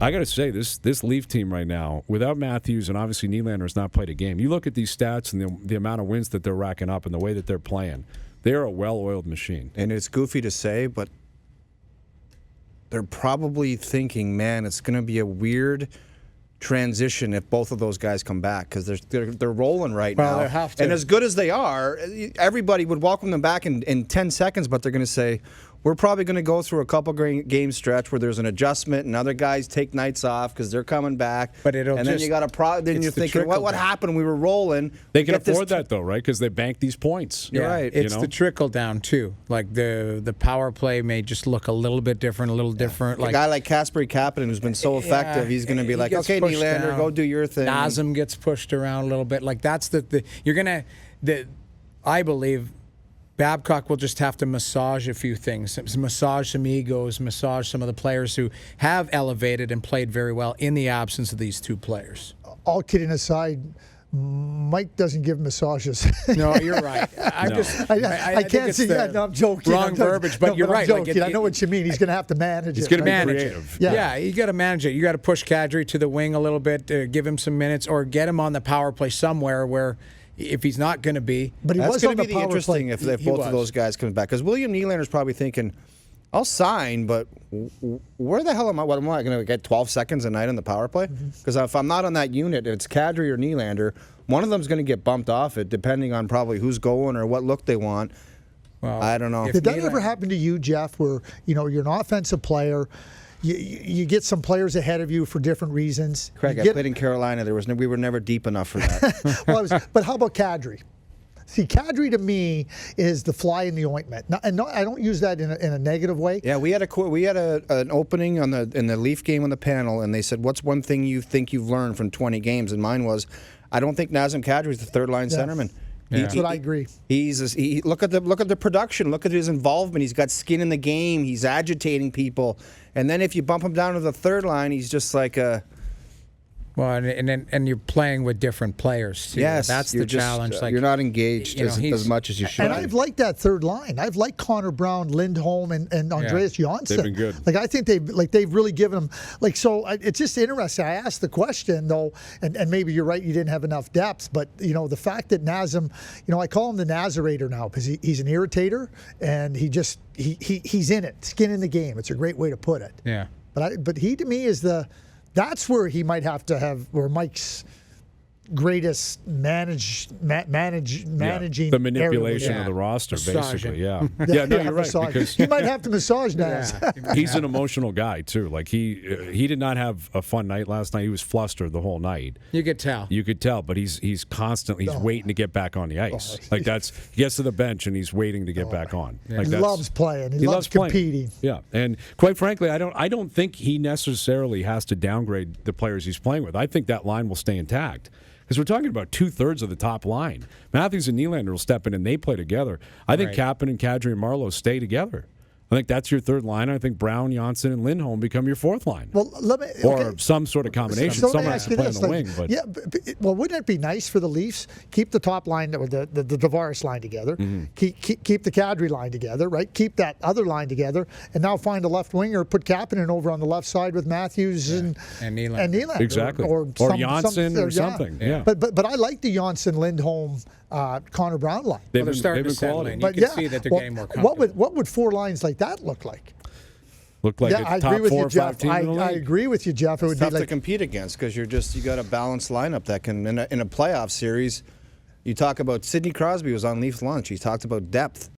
I got to say, this Leaf team right now, without Matthews and obviously Nylander has not played a game, you look at these stats and the amount of wins that they're racking up and the way that they're playing, they're a well-oiled machine. And it's goofy to say, but they're probably thinking, man, it's going to be a weird transition if both of those guys come back because they're rolling right now. Well, they have to. And as good as they are, everybody would welcome them back in 10 seconds, but they're going to say, we're probably going to go through a couple game stretch where there's an adjustment and other guys take nights off because they're coming back. But it'll and then you got a then you're thinking, what happened? We were rolling. They can afford that though, right? Because they bank these points. You're right. It's the trickle down too. Like the power play may just look a little bit different, a little different. Like a guy like Kasperi Kapanen who's been so effective, he's going to be like, okay, Nylander, go do your thing. Nazem gets pushed around a little bit. Like that's you're gonna I believe. Babcock will just have to massage a few things, massage some egos, massage some of the players who have elevated and played very well in the absence of these two players. All kidding aside, Mike doesn't give massages. No, you're right. I can't see that. No, I'm joking. Wrong verbiage, but you're right. I know what you mean. He's going to have to manage it. He's going to right? be creative. Yeah, you got to manage it. You got to push Kadri to the wing a little bit, give him some minutes, or get him on the power play somewhere where. If he's not going to be, but he that's going to be the interesting if both of those guys come back because William Nylander's probably thinking, "I'll sign, but where the hell am I? What am I going to get 12 seconds a night on the power play? Because if I'm not on that unit, if it's Kadri or Nylander, one of them's going to get bumped off it, depending on probably who's going or what look they want. Well, I don't know. Did that ever happen to you, Jeff? Where you're an offensive player. You get some players ahead of you for different reasons. Craig, I played in Carolina. We were never deep enough for that. But how about Kadri? See, Kadri to me is the fly in the ointment, I don't use that in a negative way. Yeah, we had an opening in the Leaf game on the panel, and they said, "What's one thing you think you've learned from 20 games?" And mine was, "I don't think Nazem Kadri is the third line centerman." That's what I agree. Look at the production. Look at his involvement. He's got skin in the game. He's agitating people. And then if you bump him down to the third line, he's just like a. Well, and you're playing with different players too. Yes, that's the challenge. You're not engaged as much as you should. And I've liked that third line. I've liked Connor Brown, Lindholm, and Andreas Johnsson. They've been good. Like I think they've really given them it's just interesting. I asked the question though, and maybe you're right. You didn't have enough depth, but the fact that Nazem, I call him the Nazarator now because he's an irritator and he's in it, skin in the game. It's a great way to put it. Yeah. But he to me is that's where he might have to have where Mike's greatest managing the manipulation of the roster, basically. Yeah, no, you're right. Because he might have to massage Naz. He's an emotional guy too. Like he did not have a fun night last night. He was flustered the whole night. You could tell. But he's constantly waiting to get back on the ice. He gets to the bench and he's waiting to get back on. Yeah. He loves playing. He loves competing. Yeah, and quite frankly, I don't think he necessarily has to downgrade the players he's playing with. I think that line will stay intact. Because we're talking about 2/3 of the top line. Matthews and Nylander will step in and they play together. I think Kapanen and Kadri and Marleau stay together. I think that's your third line. I think Brown, Johnsson, and Lindholm become your fourth line. Well, or some sort of combination. Someone has to play on the wing. But yeah, well, wouldn't it be nice for the Leafs keep the top line, the Tavares line together, keep the Kadri line together, right? Keep that other line together, and now find a left winger, put Kapanen over on the left side with Matthews and Nylander. Exactly. Or Johnsson or something. Yeah. But I like the Johnsson, Lindholm, Connor Brown line. They're starting to settle in. You can see that they're getting more comfortable. What would four lines like that look like? Look like a top 4 or 5 team in the league. I agree with you, Jeff. It would be tough to compete against because you got a balanced lineup that can in a playoff series. You talk about Sidney Crosby was on Leaf lunch. He talked about depth.